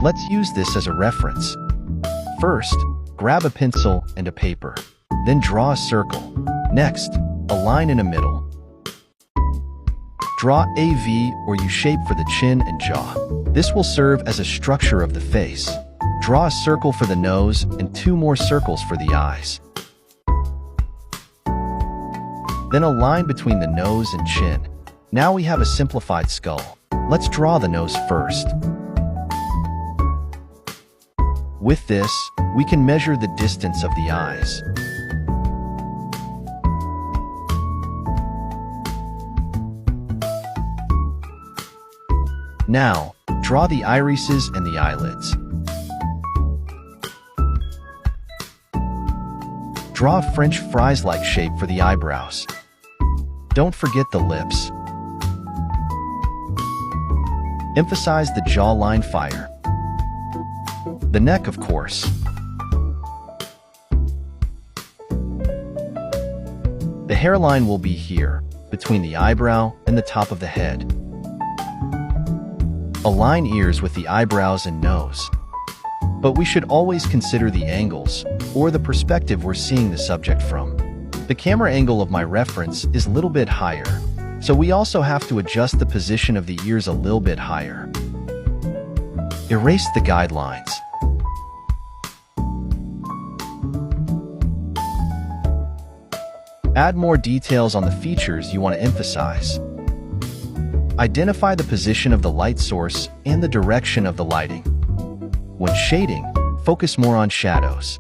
Let's use this as a reference. First, grab a pencil and a paper. Then draw a circle. Next, a line in the middle. Draw a V or U shape for the chin and jaw. This will serve as a structure of the face. Draw a circle for the nose and 2 more circles for the eyes. Then a line between the nose and chin. Now we have a simplified skull. Let's draw the nose first. With this, we can measure the distance of the eyes. Now, draw the irises and the eyelids. Draw a French fries-like shape for the eyebrows. Don't forget the lips. Emphasize the jawline fire. The neck, of course. The hairline will be here, between the eyebrow and the top of the head. Align ears with the eyebrows and nose. But we should always consider the angles, or the perspective we're seeing the subject from. The camera angle of my reference is a little bit higher, so we also have to adjust the position of the ears a little bit higher. Erase the guidelines. Add more details on the features you want to emphasize. Identify the position of the light source and the direction of the lighting. When shading, focus more on shadows.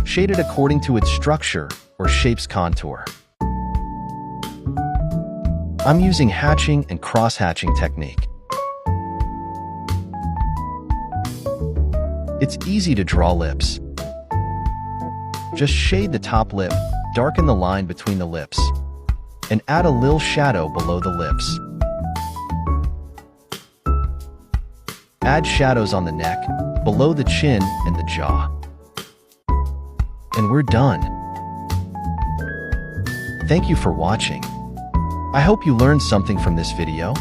Shade it according to its structure or shape's contour. I'm using hatching and cross-hatching technique. It's easy to draw lips. Just shade the top lip, darken the line between the lips, and add a little shadow below the lips. Add shadows on the neck, below the chin and the jaw. And we're done. Thank you for watching. I hope you learned something from this video.